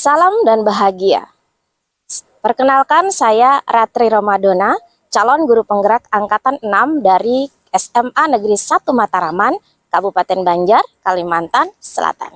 Salam dan bahagia. Perkenalkan, saya Ratri Romadona, calon guru penggerak angkatan 6 dari SMA Negeri 1 Mataraman, Kabupaten Banjar, Kalimantan Selatan.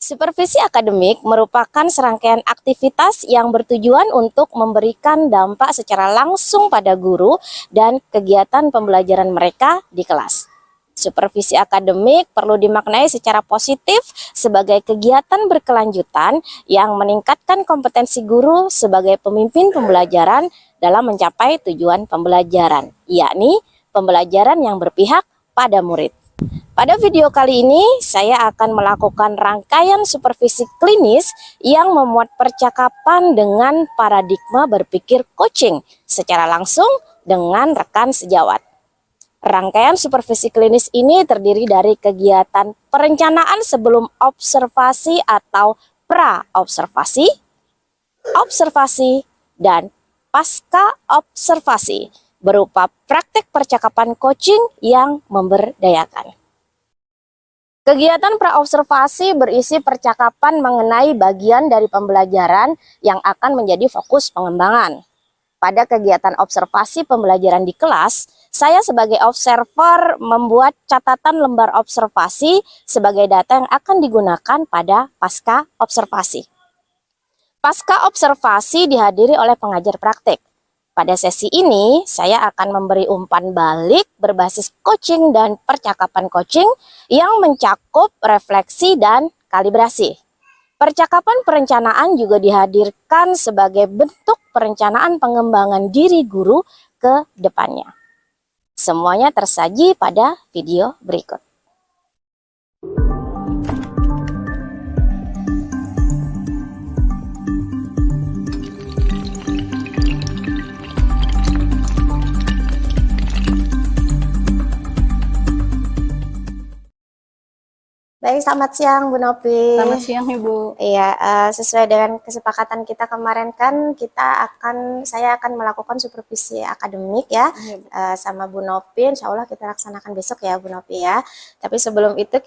Supervisi akademik merupakan serangkaian aktivitas yang bertujuan untuk memberikan dampak secara langsung pada guru dan kegiatan pembelajaran mereka di kelas. Supervisi akademik perlu dimaknai secara positif sebagai kegiatan berkelanjutan yang meningkatkan kompetensi guru sebagai pemimpin pembelajaran dalam mencapai tujuan pembelajaran, yakni pembelajaran yang berpihak pada murid. Pada video kali ini, saya akan melakukan rangkaian supervisi klinis yang memuat percakapan dengan paradigma berpikir coaching secara langsung dengan rekan sejawat. Rangkaian supervisi klinis ini terdiri dari kegiatan perencanaan sebelum observasi atau pra-observasi, observasi, dan pasca observasi berupa praktek percakapan coaching yang memberdayakan. Kegiatan pra-observasi berisi percakapan mengenai bagian dari pembelajaran yang akan menjadi fokus pengembangan. Pada kegiatan observasi pembelajaran di kelas, saya sebagai observer membuat catatan lembar observasi sebagai data yang akan digunakan pada pasca observasi. Pasca observasi dihadiri oleh pengajar praktik. Pada sesi ini, saya akan memberi umpan balik berbasis coaching dan percakapan coaching yang mencakup refleksi dan kalibrasi. Percakapan perencanaan juga dihadirkan sebagai bentuk perencanaan pengembangan diri guru ke depannya. Semuanya tersaji pada video berikut. Baik, selamat siang Bu Nopi. Selamat siang Ibu. Iya, sesuai dengan kesepakatan kita kemarin kan saya akan melakukan supervisi akademik ya, sama Bu Nopi. Insya Allah kita laksanakan besok ya Bu Nopi ya. Tapi sebelum itu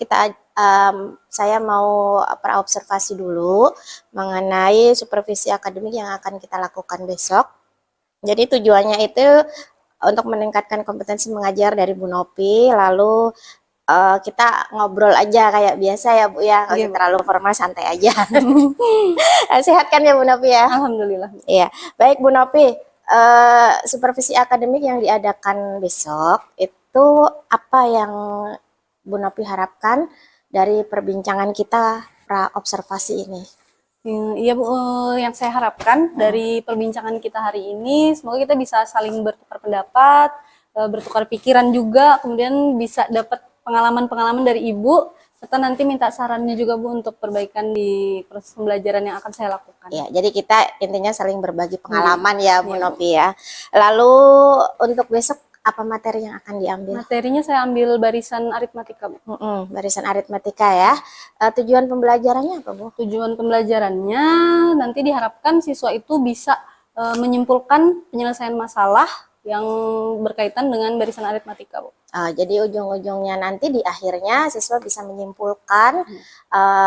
saya mau praobservasi dulu mengenai supervisi akademik yang akan kita lakukan besok. Jadi tujuannya itu untuk meningkatkan kompetensi mengajar dari Bu Nopi, lalu kita ngobrol aja kayak biasa ya Bu ya, nggak terlalu formal, santai aja. Sehat kan ya Bu Nopi ya? Alhamdulillah. Iya, baik Bu Nopi, supervisi akademik yang diadakan besok itu apa yang Bu Nopi harapkan dari perbincangan kita pra-observasi ini? Iya Bu, yang saya harapkan dari perbincangan kita hari ini, semoga kita bisa saling bertukar pendapat, bertukar pikiran juga, kemudian bisa dapat pengalaman-pengalaman dari Ibu, serta nanti minta sarannya juga Bu untuk perbaikan di proses pembelajaran yang akan saya lakukan. Ya, jadi kita intinya saling berbagi pengalaman ya Bu Nopi ya. Lalu untuk besok apa materi yang akan diambil? Materinya saya ambil barisan aritmatika Bu. Barisan aritmatika ya. Tujuan pembelajarannya apa Bu? Tujuan pembelajarannya nanti diharapkan siswa itu bisa menyimpulkan penyelesaian masalah yang berkaitan dengan barisan aritmatika Bu. Jadi ujung-ujungnya nanti di akhirnya siswa bisa menyimpulkan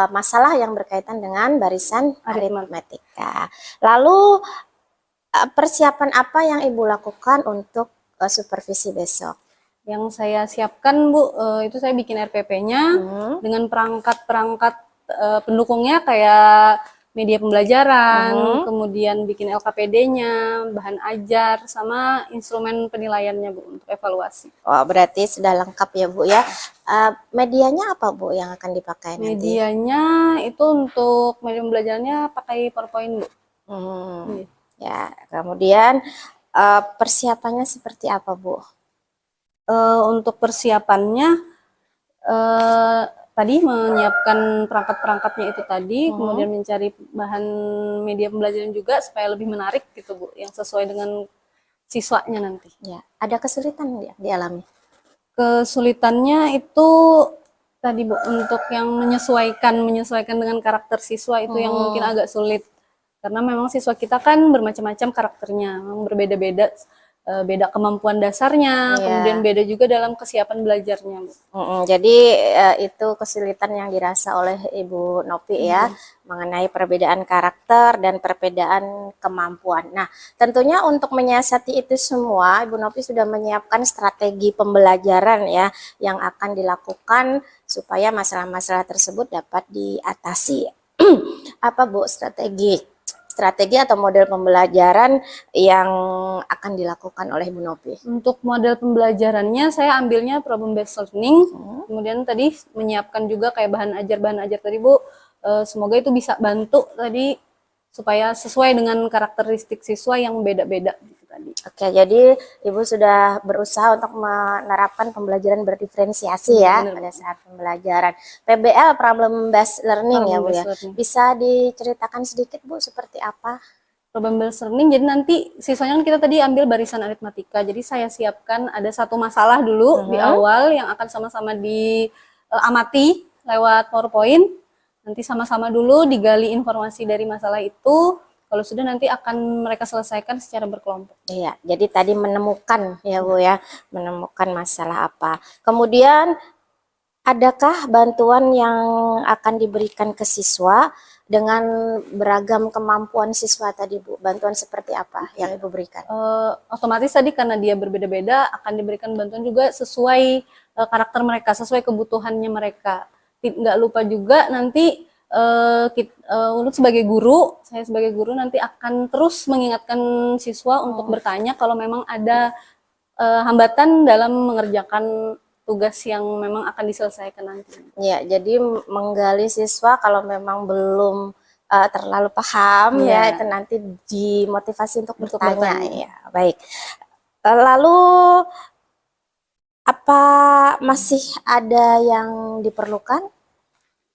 masalah yang berkaitan dengan barisan aritmatika. Lalu persiapan apa yang Ibu lakukan untuk supervisi besok? Yang saya siapkan Bu, itu saya bikin RPP-nya dengan perangkat-perangkat pendukungnya kayak media pembelajaran, kemudian bikin LKPD-nya, bahan ajar, sama instrumen penilaiannya Bu untuk evaluasi. Oh, berarti sudah lengkap ya Bu ya. Medianya apa Bu yang akan dipakai nanti? Medianya itu untuk media pembelajarannya pakai PowerPoint Bu. Ya, kemudian persiapannya seperti apa Bu? Untuk persiapannya tadi menyiapkan perangkat-perangkatnya itu tadi, kemudian mencari bahan media pembelajaran juga supaya lebih menarik gitu Bu, yang sesuai dengan siswanya nanti. Ya, ada kesulitan yang dialami? Kesulitannya itu tadi Bu, untuk yang menyesuaikan dengan karakter siswa itu yang mungkin agak sulit. Karena memang siswa kita kan bermacam-macam karakternya, berbeda-beda. beda kemampuan dasarnya, Iya. kemudian beda juga dalam kesiapan belajarnya, Bu. Jadi itu kesulitan yang dirasa oleh Ibu Novi ya, mengenai perbedaan karakter dan perbedaan kemampuan. Nah, tentunya untuk menyiasati itu semua, Ibu Novi sudah menyiapkan strategi pembelajaran ya, yang akan dilakukan supaya masalah-masalah tersebut dapat diatasi. Apa Bu strategi atau model pembelajaran yang akan dilakukan oleh Bu Novi? Untuk model pembelajarannya saya ambilnya problem based learning. Kemudian tadi menyiapkan juga kayak bahan ajar tadi Bu. Semoga itu bisa bantu tadi supaya sesuai dengan karakteristik siswa yang beda-beda gitu tadi. Oke, jadi Ibu sudah berusaha untuk menerapkan pembelajaran berdiferensiasi ya Benar, pada saat pembelajaran. PBL, problem based learning ya Bu ya. Learning. Bisa diceritakan sedikit Bu seperti apa? Problem based learning, jadi nanti siswanya kan kita tadi ambil barisan aritmatika. Jadi saya siapkan ada satu masalah dulu di awal yang akan sama-sama diamati lewat PowerPoint. Nanti sama-sama dulu digali informasi dari masalah itu. Kalau sudah nanti akan mereka selesaikan secara berkelompok. Iya, jadi tadi menemukan ya Bu ya, menemukan masalah apa. Kemudian adakah bantuan yang akan diberikan ke siswa dengan beragam kemampuan siswa tadi Bu? Bantuan seperti apa yang Ibu berikan? Otomatis tadi karena dia berbeda-beda akan diberikan bantuan juga sesuai karakter mereka, sesuai kebutuhannya mereka. Nggak lupa juga nanti Ulun sebagai guru, saya sebagai guru nanti akan terus mengingatkan siswa untuk bertanya kalau memang ada hambatan dalam mengerjakan tugas yang memang akan diselesaikan nanti. Ya, jadi menggali siswa kalau memang belum terlalu paham ya, itu nanti dimotivasi untuk bertanya. Ya, baik. Lalu apa masih ada yang diperlukan?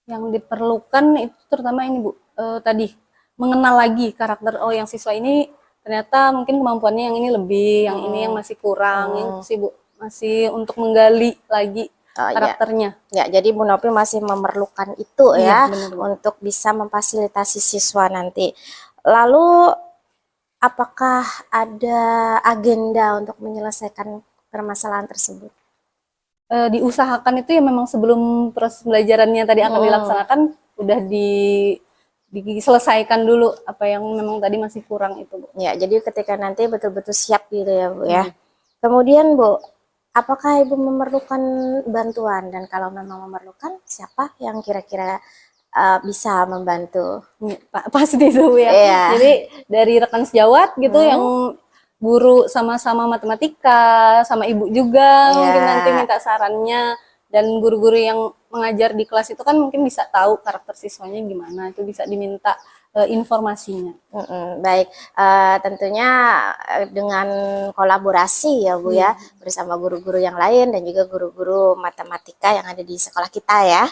Yang diperlukan itu terutama ini Bu, tadi mengenal lagi karakter yang siswa ini ternyata mungkin kemampuannya yang ini lebih, yang ini yang masih kurang, yang sih Bu, masih untuk menggali lagi karakternya. Ya, jadi Bu Novi masih memerlukan itu ya, untuk bisa memfasilitasi siswa nanti. Lalu apakah ada agenda untuk menyelesaikan permasalahan tersebut? Diusahakan itu ya memang sebelum proses pembelajarannya tadi akan dilaksanakan udah diselesaikan dulu apa yang memang tadi masih kurang itu Bu. Ya, jadi ketika nanti betul-betul siap gitu ya Bu ya. Kemudian Bu, apakah Ibu memerlukan bantuan, dan kalau memang memerlukan siapa yang kira-kira bisa membantu? Pasti itu Bu ya. Jadi dari rekan sejawat gitu yang guru sama-sama matematika, sama ibu juga mungkin nanti minta sarannya, dan guru-guru yang mengajar di kelas itu kan mungkin bisa tahu karakter siswanya gimana, itu bisa diminta informasinya. Baik, tentunya dengan kolaborasi ya Bu ya, bersama guru-guru yang lain dan juga guru-guru matematika yang ada di sekolah kita ya.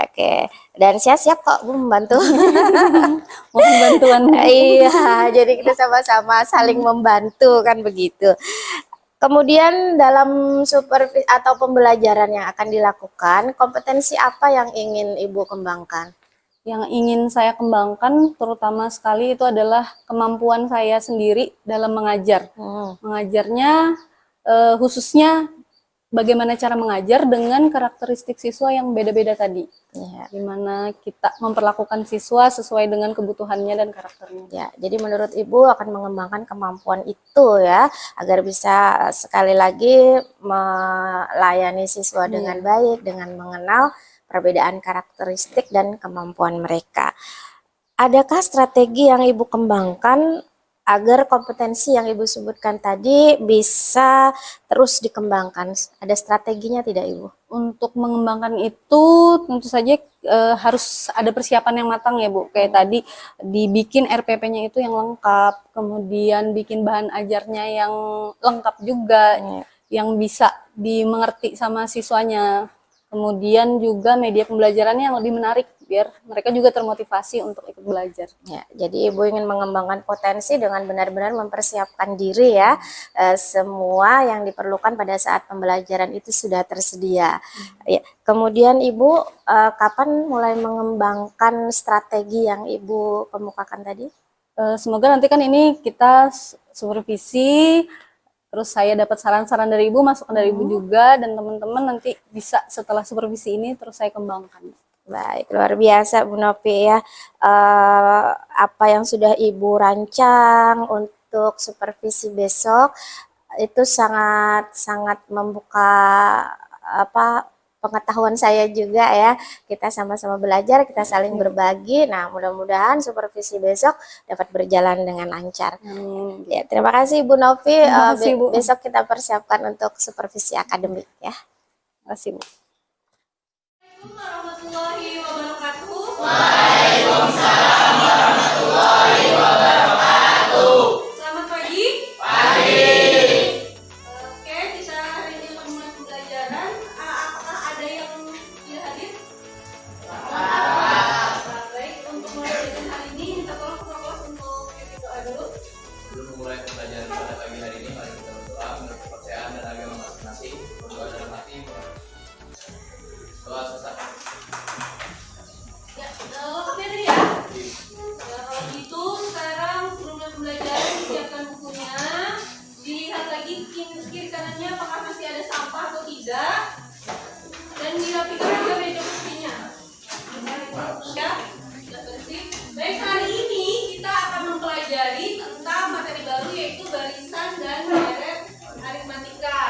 Oke, dan saya siap kok Bu membantu. Mohon bantuan. Iya, jadi kita sama-sama saling membantu kan begitu. Kemudian dalam supervisi atau pembelajaran yang akan dilakukan, kompetensi apa yang ingin Ibu kembangkan? Yang ingin saya kembangkan terutama sekali itu adalah kemampuan saya sendiri dalam mengajar. Mengajarnya khususnya bagaimana cara mengajar dengan karakteristik siswa yang beda-beda tadi. Gimana kita memperlakukan siswa sesuai dengan kebutuhannya dan karakternya. Ya, jadi menurut Ibu akan mengembangkan kemampuan itu ya, agar bisa sekali lagi melayani siswa dengan baik, dengan mengenal perbedaan karakteristik dan kemampuan mereka. Adakah strategi yang Ibu kembangkan agar kompetensi yang Ibu sebutkan tadi bisa terus dikembangkan? Ada strateginya tidak Ibu? Untuk mengembangkan itu tentu saja harus ada persiapan yang matang ya Bu. Kayak tadi dibikin RPP-nya itu yang lengkap, kemudian bikin bahan ajarnya yang lengkap juga, yang bisa dimengerti sama siswanya. Kemudian juga media pembelajarannya yang lebih menarik biar mereka juga termotivasi untuk ikut belajar. Ya, jadi Ibu ingin mengembangkan potensi dengan benar-benar mempersiapkan diri ya. Semua yang diperlukan pada saat pembelajaran itu sudah tersedia. Ya, kemudian Ibu kapan mulai mengembangkan strategi yang Ibu kemukakan tadi? Semoga nanti kan ini kita supervisi Terus saya dapat saran-saran dari ibu, masukan dari ibu juga, dan teman-teman nanti bisa setelah supervisi ini terus saya kembangkan. Baik, luar biasa Bu Novi ya. Apa yang sudah Ibu rancang untuk supervisi besok itu sangat membuka pengetahuan saya juga ya. Kita sama-sama belajar, kita saling berbagi. Nah, mudah-mudahan supervisi besok dapat berjalan dengan lancar. Ya, terima kasih Ibu Novi. Terima kasih, Bu. Besok kita persiapkan untuk supervisi akademik ya. Terima kasih, Bu. Assalamualaikum warahmatullahi wabarakatuh. Waalaikumsalam warahmatullahi wabarakatuh. Selamat pagi. Pagi. Oke, kita hari ini akan mulai pembelajaran. Apakah ada yang tidak hadir? Baik, untuk mulai pembelajaran hari ini minta tolong ketua kelas untuk pimpin doa dulu. Sebelum memulai pembelajaran pada pagi hari ini, mari kita berdoa menurut kepercayaan dan agama masing-masing. Berdoa dalam hati. Doa sesaat. Ya, waktunya tadi ya. Kalau gitu sekarang sebelum pembelajaran disiapkan bukunya, dilihat lagi kiri kanannya apakah masih ada sampah atau tidak, dan dirapikan juga meja kursinya. Ya, sudah bersih. Baik, hari ini kita akan mempelajari tentang materi baru yaitu barisan dan deret aritmatika.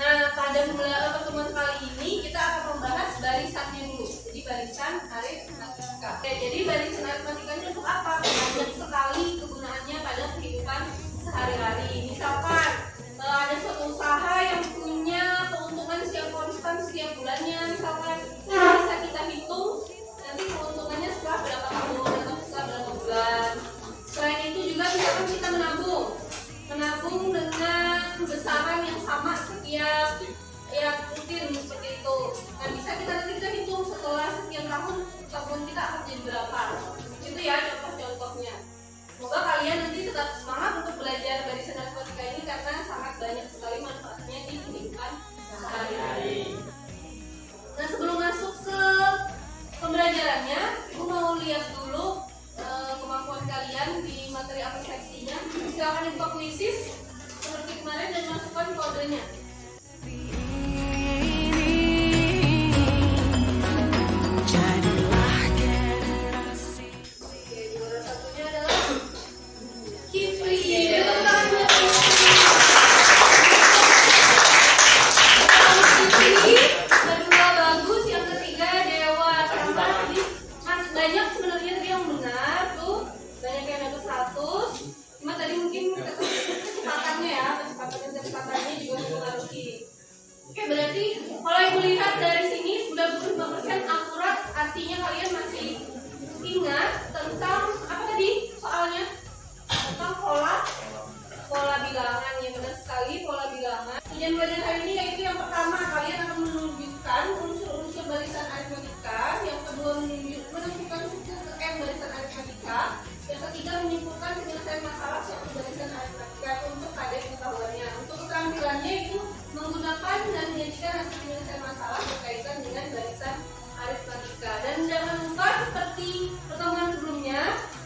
Nah, pada pertemuan kali ini kita akan membahas barisannya dulu. Jadi barisan aritmatika. Oke, jadi barisan aritmatika ini untuk apa? Banyak sekali kegunaannya pada kehidupan sehari-hari. Misalkan ada suatu usaha yang punya keuntungan setiap konstan setiap bulannya, misalkan bisa kita hitung nanti keuntungannya setelah berapa tahun atau setelah berapa bulan. Selain itu juga misalkan kita menabung dengan besaran yang sama setiap rutin seperti itu. Nah, bisa kita hitung setelah sekian tahun tabungan kita akan jadi berapa. Itu ya contoh-contohnya. Semoga kalian nanti tetap semangat untuk belajar barisan aritmatika ini karena sangat banyak sekali manfaatnya di kehidupan sehari-hari. Nah, sebelum masuk ke pembelajarannya, Ibu mau lihat dulu kemampuan kalian di materi aplikasinya. Silakan dibuka kuisis seperti kemarin dan masukkan kodenya. Oke, juara satunya adalah Kifli. Tepuk tangannya Kifli. Kedua bagus, yang ketiga Dewa. Sama tadi banyak sebenarnya tadi yang benar tuh, banyak yang dapat 100. Cuma tadi mungkin kecepatannya juga mempengaruhi. Oke, berarti kalau ibu lihat dari sini 95% akurat, artinya kalian masih ingat tentang apa tadi soalnya? Tentang pola bilangan. Yang benar sekali, pola bilangan. Tujuan belajar hari ini yaitu yang pertama, kalian akan menunjukkan unsur-unsur barisan aritmatika. Yang kedua, menentukan suku ke M barisan aritmatika. Yang ketiga, menyimpulkan penyelesaian masalah suatu barisan aritmatika untuk kadar pengetahuannya. Untuk keterampilannya itu menggunakan dan menjadikan hasil penyelesaian masalah berkaitan dengan barisan aritmatika. Dan jangan lupa seperti pertemuan sebelumnya,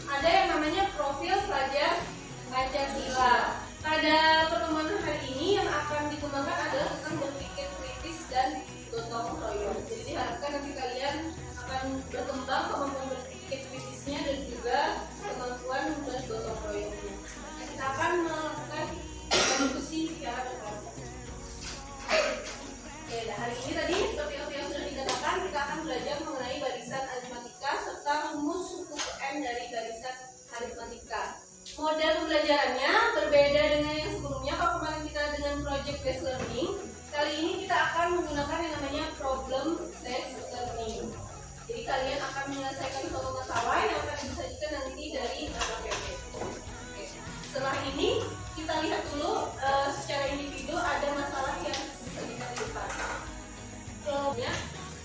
ada yang namanya profil pelajar Pancasila. Pada pertemuan hari ini yang akan dikembangkan adalah tentang berpikir kritis dan gotong royong. Jadi diharapkan nanti kalian akan berkembang kemampuan berpikir kritisnya dan juga kemampuan membuat gotong royongnya. Nah, kita akan melakukan diskusi secara berkala. Oke, nah hari ini tadi seperti yang sudah dikatakan, kita akan belajar mengenai barisan aritmatika serta rumus suku ke M dari barisan aritmatika. Model pembelajarannya berbeda dengan yang sebelumnya. Kalau kemarin kita dengan project based learning, kali ini kita akan menggunakan yang namanya problem based learning. Jadi kalian akan menyelesaikan suatu masalah yang akan disajikan nanti dari LKPP. Setelah ini kita lihat dulu secara individu ada masalah yang disajikan di depan.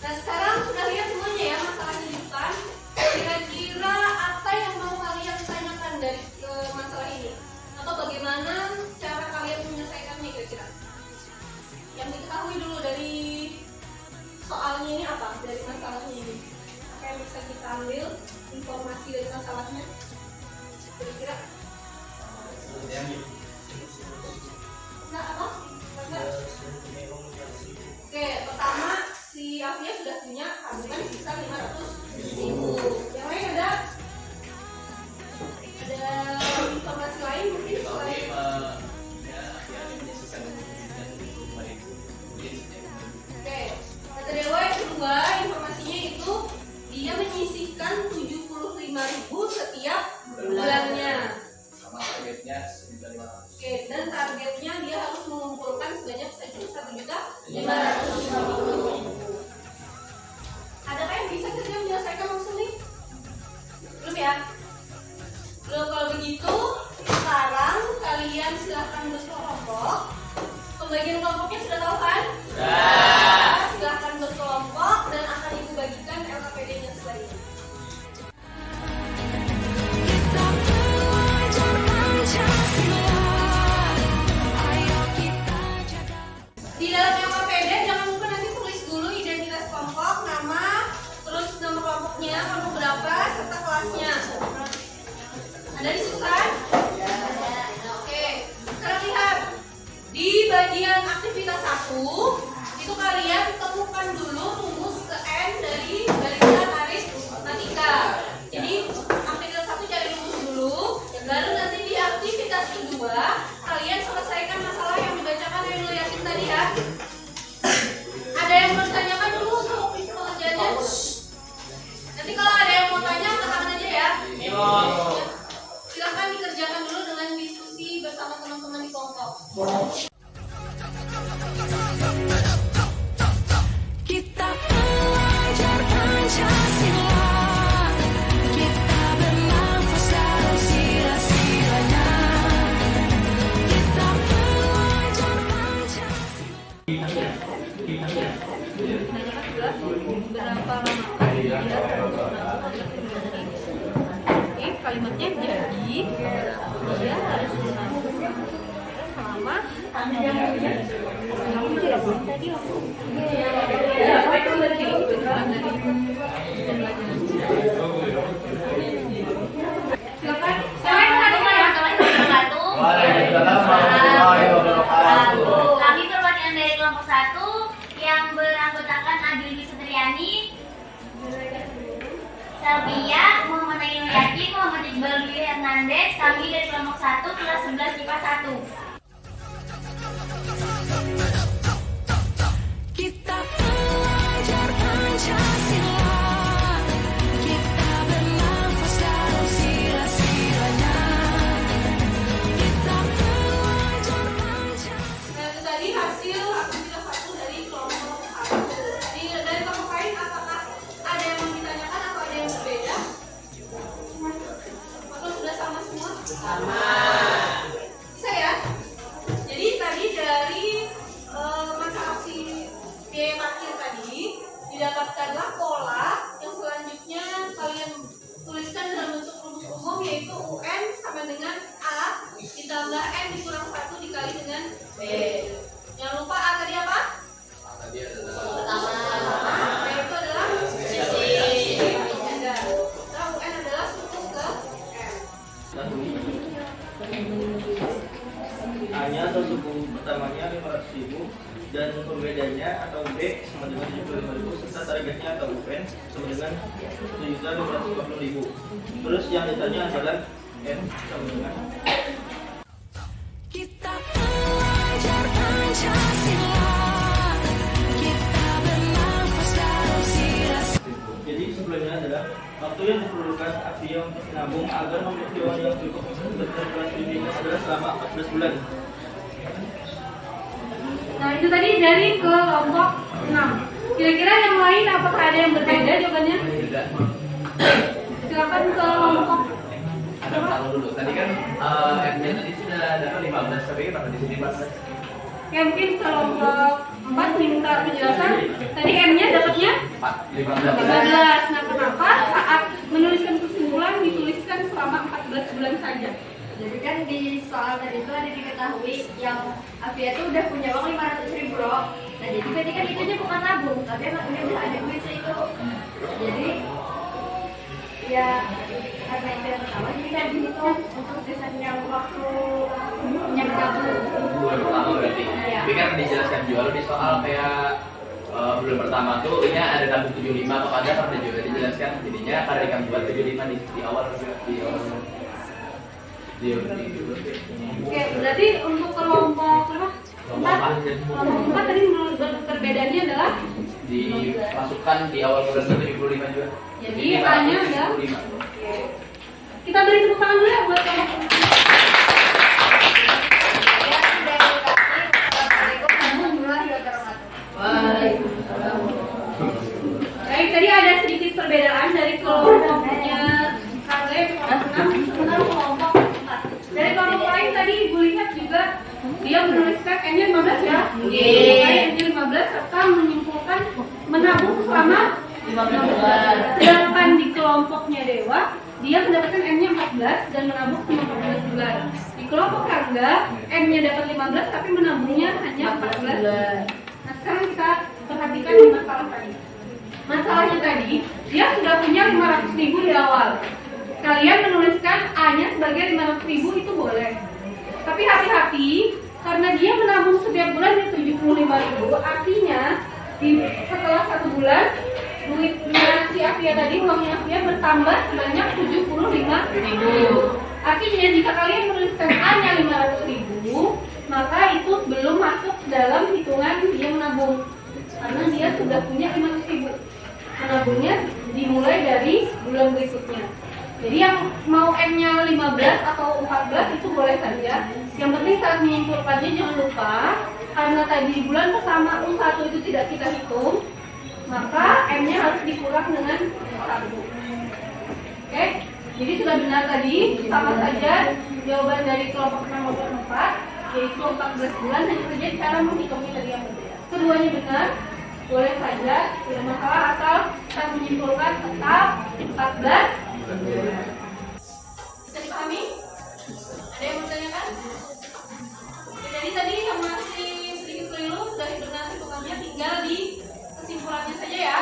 Nah, sekarang sudah lihat semuanya ya masalahnya di depan. Kira-kira apa yang mau kalian tanyakan dari masalah ini? Atau bagaimana cara kalian menyelesaikannya kira-kira? Yang diketahui dulu dari soalnya ini apa? Dari masalahnya ini. Apa yang bisa kita ambil informasi dari masalahnya? Kira-kira? Nah, apa Ada informasi lain mungkin selain Oke, kata Dewa yang kedua informasinya itu dia menyisihkan 75.000 setiap bulannya. Sama targetnya 9.500. Oke, dan targetnya dia harus mengumpulkan sebanyak 1.550.000. Adakah yang bisa kita menyelesaikan langsung nih? Belum ya? Belum. Kalau begitu, sekarang kalian silahkan berkelompok. Pembagian kelompoknya sudah tahu kan? Sudah. Silahkan berkelompok dan akan ibu bagikan LKPD-nya sebaliknya. Di dalam LKPD jangan lupa nanti tulis dulu identitas kelompok, nama, terus nama kelompoknya, kelompok berapa, serta kelasnya. Ada di situ kan? Oke, sekarang lihat di bagian aktivitas 1 itu kalian temukan dulu rumus ke N dari barisan aritmatika. Jadi aktivitas 1 cari rumus dulu, baru nanti di aktivitas kedua kalian selesaikan masalah yang dibacakan yang dilihatin tadi ya. Ada yang mau ditanyakan dulu untuk pengerjaannya? Nanti kalau ada yang mau tanya, katakan aja ya. Silahkan dikerjakan dulu dengan diskusi bersama teman-teman di kelompok. Kita belajar Pancasila, kita bernafas dalam sila-silanya. Kita belajar Pancasila. Berapa lama? Oke, kalimatnya jadi dia harus berlangsung selama silakan. Kami perwakilan dari kelompok 1 yang beranggotakan Adil Sutriani, Sabia, Muhammad Ayu Yaki, Muhammad Iqbal Dwi Hernandez. Kami dari kelompok 1 kelas 11 IPA 1. Kita belajar Pancasila, kita bernafas dalam sila-silanya. Kita belajar Pancasila. Nah, itu tadi hasil aktivitas 1 dari kelompok 1. Dari kelompok lain apakah ada yang mau ditanyakan atau ada yang berbeda? Atau sudah sama semua? Sama. Bisa ya? Jadi tadi dari masa aksi biaya parkir tadi didapatkanlah pola yang selanjutnya kalian tuliskan dalam bentuk rumus umum, yaitu UN sama dengan A ditambah N dikurang 1 dikali dengan B. Jangan lupa A tadi apa? Tadi adalah B itu adalah sisi. Nah, UN adalah suku ke N. A-nya atau suku pertamanya 500.000 dan pembedanya atau B sama dengan 75.000 serta targetnya atau UN sama dengan 7.550.000. Terus yang ditanya adalah N sama dengan Kita belajar Pancasila, kita bernafas dalam sila-silanya. jadi sebelumnya adalah waktu yang diperlukan Avia untuk menabung agar memiliki uang yang cukup untuk berkelas bimbingan adalah selama 14 bulan. Nah, itu tadi dari kelompok 6. Kira-kira yang lain apakah ada yang berbeda jawabannya? tidak. Silakan ke kelompok. Ada tahu dulu. Tadi kan N-nya tadi sudah dapat 15, tapi kenapa di sini 14? Ya, mungkin kelompok 4 minta penjelasan. Tadi M-nya dapatnya 15. 15. Nah, kenapa saat menuliskan kesimpulan dituliskan selama 14 bulan saja? Jadi kan di soal tadi itu ada diketahui yang Avia itu udah punya uang 500.000 bro. Nah jadi berarti kan itu bukan nabung, tapi emang udah ada duit itu. Jadi ya karena itu yang pertama, jadi kan dihitung untuk desain yang waktu yang nabung. Bulan pertama berarti. Iya. Tapi kan dijelaskan juga di soal kayak bulan pertama tuh ini ada tabung 75 atau ada juga dijelaskan jadinya karena ikan buat 75 di awal. Oke, berarti untuk kelompok berapa? 4. Kelompok 4 tadi menurut perbedaannya adalah Dimasukkan di awal bulan 75 juga. jadi A-nya ada. Oke. Kita beri tepuk tangan dulu ya buat kelompok 4. Baik, tadi ada sedikit perbedaan dari kelompoknya Kale kelompok 6 dengan kelompok 4. Dari kelompok lain tadi Ibu lihat juga dia menuliskan N-nya 15 ya. N-nya 15 serta menyimpulkan menabung selama 15. Sedangkan di kelompoknya Dewa dia mendapatkan N-nya 14 dan menabung selama 14 bulan. Di kelompok Rangga N-nya dapat 15 tapi menabungnya hanya 14 bulan. Nah, sekarang kita perhatikan di masalah tadi. Masalahnya tadi, dia sudah punya 500.000 di awal. Kalian menuliskan A-nya sebagai 500.000 itu boleh. Tapi hati-hati, karena dia menabung setiap bulan di 75.000, artinya setelah 1 bulan, duitnya si Afia tadi, uangnya Afia bertambah sebanyak 75.000. Artinya jika kalian menuliskan A-nya 500.000, maka itu belum masuk dalam hitungan dia menabung. Karena dia sudah punya 500.000. Menabungnya dimulai dari bulan berikutnya. Jadi yang mau N-nya 15 atau 14 itu boleh saja. Yang penting saat menyimpulkannya jangan lupa, karena tadi di bulan pertama U1 itu tidak kita hitung, maka N-nya harus dikurang dengan 1. Oke? Jadi sudah benar tadi, sama saja jawaban dari kelompok 6 maupun 4, yaitu 14 bulan, hanya saja cara menghitungnya tadi yang berbeda. Keduanya benar, boleh saja, tidak masalah asal kita menyimpulkan tetap 14. Bisa dipahami? Ada yang mau ditanyakan? Oke, jadi tadi yang masih sedikit keliru sudah benar hitungannya, tinggal di kesimpulannya saja ya.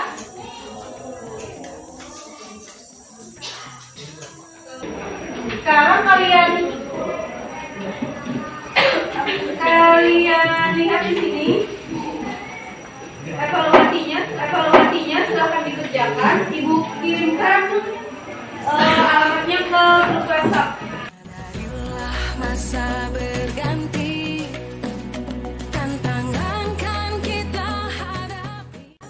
Sekarang kalian lihat di sini. Evaluasinya silahkan dikerjakan. Ibu kirimkan alamatnya ke grup WhatsApp. Marilah masa berganti, tantangan kan kita hadapi.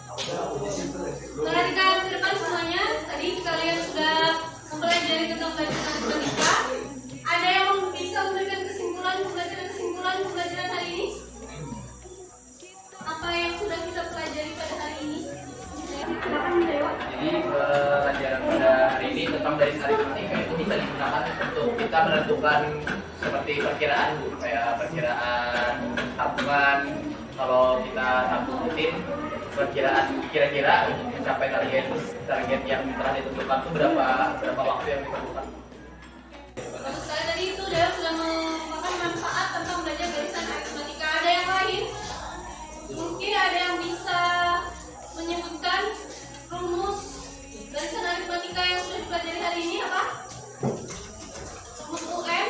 Perhatikan ke depan semuanya. Tadi kalian sudah mempelajari tentang pelajaran matematika. Ada yang bisa memberikan kesimpulan pembelajaran hari ini? Apa yang sudah kita pelajari pada hari ini? Silakan menjawab. Jadi pelajaran pada hari ini tentang dari aritmatika itu bisa digunakan untuk kita menentukan seperti perkiraan, kayak perkiraan tabungan. Kalau kita tabung rutin, perkiraan kira-kira untuk mencapai target yang telah ditentukan itu berapa waktu yang diperlukan. Bagus sekali, tadi itu sudah merupakan manfaat tentang belajar barisan aritmatika. Ada yang lain? Mungkin ada yang bisa menyebutkan rumus barisan aritmatika yang sudah dipelajari hari ini apa? Rumus UN?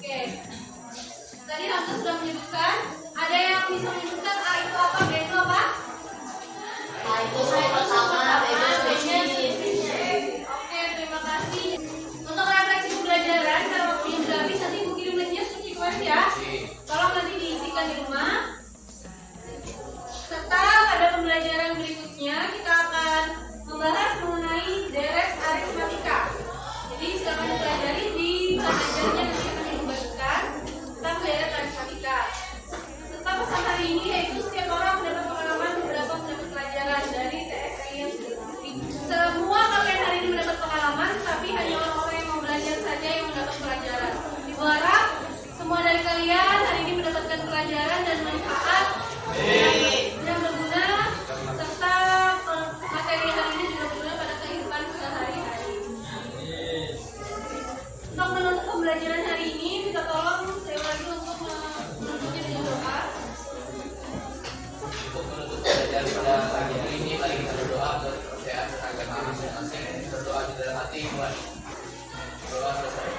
Oke. Tadi Hamzah sudah menyebutkan. Ada yang bisa menyebutkan A itu apa, B itu apa? A itu pertama, B itu Oke, terima kasih. Untuk refleksi pembelajaran, kalau waktunya sudah habis, nanti Ibu kirim linknya seperti kemarin ya. Tolong nanti diisikan di rumah. Serta pada pembelajaran berikutnya kita akan membahas mengenai deret aritmatika. Jadi silakan dipelajari di pelajarannya nanti akan dibagikan tentang deret aritmatika. Serta pesan hari ini yaitu setiap orang mendapat pengalaman beberapa mendapat pelajaran dari TSI yang sudah diikuti. Semua kalian hari ini mendapat pengalaman, tapi hanya orang-orang yang mau belajar saja yang mendapat pelajaran. Ibu harap semua dari kalian hari ini mendapatkan pelajaran dan manfaat yang berguna, serta materi hari ini juga berguna pada kehidupan sehari-hari. Untuk menutup pembelajaran hari ini, minta tolong saya lagi untuk menutupnya dengan doa. Untuk menutup pelajaran pada pagi hari ini, mari kita berdoa untuk kepercayaan agama masing-masing. Berdoa di dalam hati mulai. Berdoa selesai.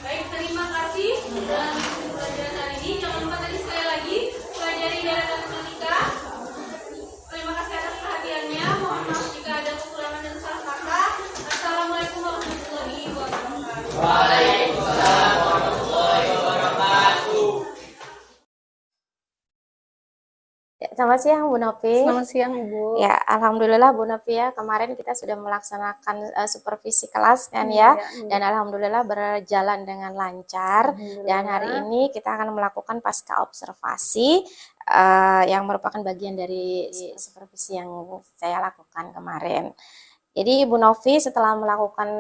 Baik, terima kasih dalam pelajaran hari ini. Jangan lupa tadi sekali lagi pelajari deret aritmatika. Terima kasih atas perhatiannya. Mohon maaf jika ada kekurangan. Selamat siang Bu Novi. Selamat siang Ibu. Ya, alhamdulillah Bu Novi ya, kemarin kita sudah melaksanakan supervisi kelas kan Iya, ya, iya. dan alhamdulillah berjalan dengan lancar. Dan hari Alhamdulillah. ini kita akan melakukan pasca observasi yang merupakan bagian dari supervisi yang saya lakukan kemarin. Jadi Bu Novi setelah melakukan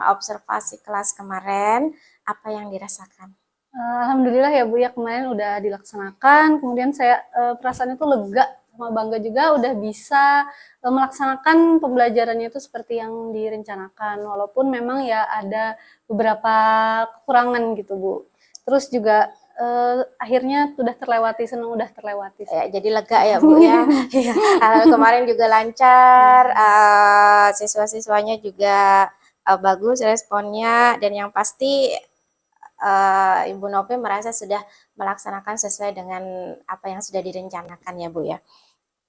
observasi kelas kemarin, apa yang dirasakan? Alhamdulillah ya Bu ya, kemarin udah dilaksanakan, kemudian saya perasaan itu lega sama bangga juga udah bisa melaksanakan pembelajarannya itu seperti yang direncanakan, walaupun memang ya ada beberapa kekurangan gitu Bu. Terus juga akhirnya udah terlewati, senang udah terlewati. Ya, jadi lega ya Bu ya. Iya, kemarin juga lancar, siswa-siswanya juga bagus responnya, dan yang pasti Ibu Novi merasa sudah melaksanakan sesuai dengan apa yang sudah direncanakan ya Bu ya.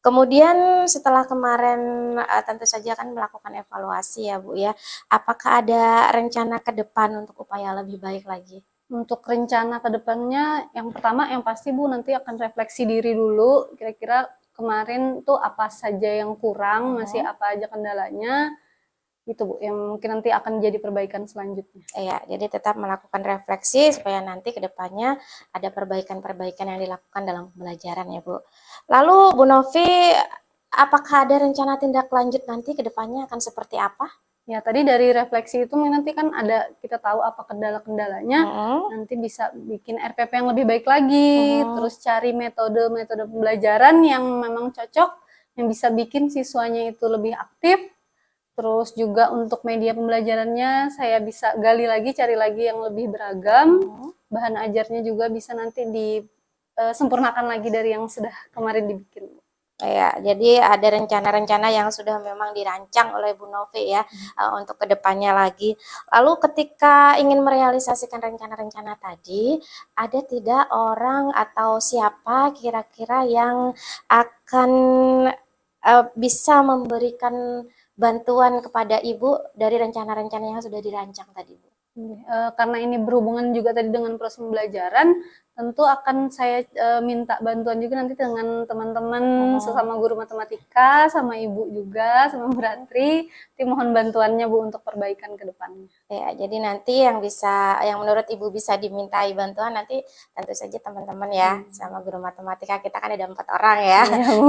Kemudian setelah kemarin tentu saja kan melakukan evaluasi ya Bu ya. Apakah ada rencana ke depan untuk upaya lebih baik lagi? Untuk rencana ke depannya, yang pertama yang pasti Bu nanti akan refleksi diri dulu, kira-kira kemarin tuh apa saja yang kurang, masih apa aja kendalanya, gitu Bu, yang mungkin nanti akan jadi perbaikan selanjutnya. Ya, jadi tetap melakukan refleksi supaya nanti ke depannya ada perbaikan-perbaikan yang dilakukan dalam pembelajaran ya Bu. Lalu Bu Novi, apakah ada rencana tindak lanjut nanti ke depannya akan seperti apa? Ya tadi dari refleksi itu nanti kan ada, kita tahu apa kendala-kendalanya, nanti bisa bikin RPP yang lebih baik lagi, terus cari metode-metode pembelajaran yang memang cocok, yang bisa bikin siswanya itu lebih aktif. Terus juga untuk media pembelajarannya saya bisa gali lagi, cari lagi yang lebih beragam. Bahan ajarnya juga bisa nanti disempurnakan lagi dari yang sudah kemarin dibikin. Ya, jadi ada rencana-rencana yang sudah memang dirancang oleh Bu Novi ya untuk kedepannya lagi. Lalu ketika ingin merealisasikan rencana-rencana tadi, ada tidak orang atau siapa kira-kira yang akan bisa memberikan bantuan kepada Ibu dari rencana-rencana yang sudah dirancang tadi Bu? Karena ini berhubungan juga tadi dengan proses pembelajaran, tentu akan saya minta bantuan juga nanti dengan teman-teman sesama guru matematika, sama Ibu juga, sama Bu Ratri. Mohon bantuannya Bu untuk perbaikan ke depannya. Ya, jadi nanti yang menurut Ibu bisa dimintai bantuan nanti tentu saja teman-teman ya, sama guru matematika kita kan ada 4 orang ya.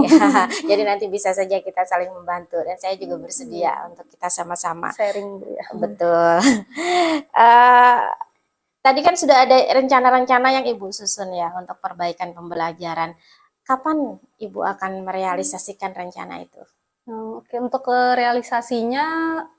Ya, jadi nanti bisa saja kita saling membantu, dan saya juga bersedia untuk kita sama-sama Sharing Bu ya. Betul. Tadi kan sudah ada rencana-rencana yang Ibu susun ya untuk perbaikan pembelajaran. Kapan Ibu akan merealisasikan rencana itu? Oke, untuk realisasinya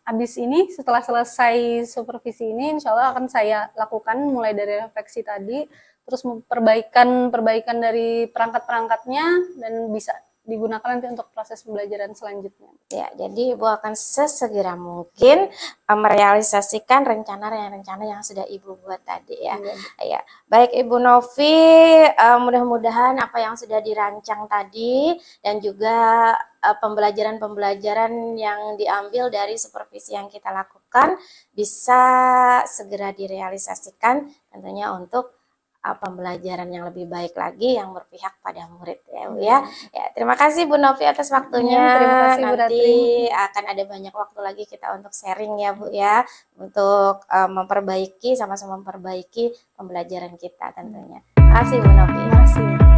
habis ini, setelah selesai supervisi ini, insya Allah akan saya lakukan mulai dari refleksi tadi, terus perbaikan dari perangkat-perangkatnya, dan bisa digunakan nanti untuk proses pembelajaran selanjutnya. Ya, jadi Ibu akan sesegera mungkin merealisasikan rencana-rencana yang sudah Ibu buat tadi ya. Ya, baik Ibu Novi, mudah-mudahan apa yang sudah dirancang tadi dan juga pembelajaran-pembelajaran yang diambil dari supervisi yang kita lakukan bisa segera direalisasikan tentunya untuk pembelajaran yang lebih baik lagi yang berpihak pada murid ya Bu ya. Ya, terima kasih Bu Novi atas waktunya. Terima kasih Bu Ratri. Nanti akan ada banyak waktu lagi kita untuk sharing ya Bu ya, untuk sama-sama memperbaiki pembelajaran kita tentunya. Terima kasih Bu Novi. Terima kasih.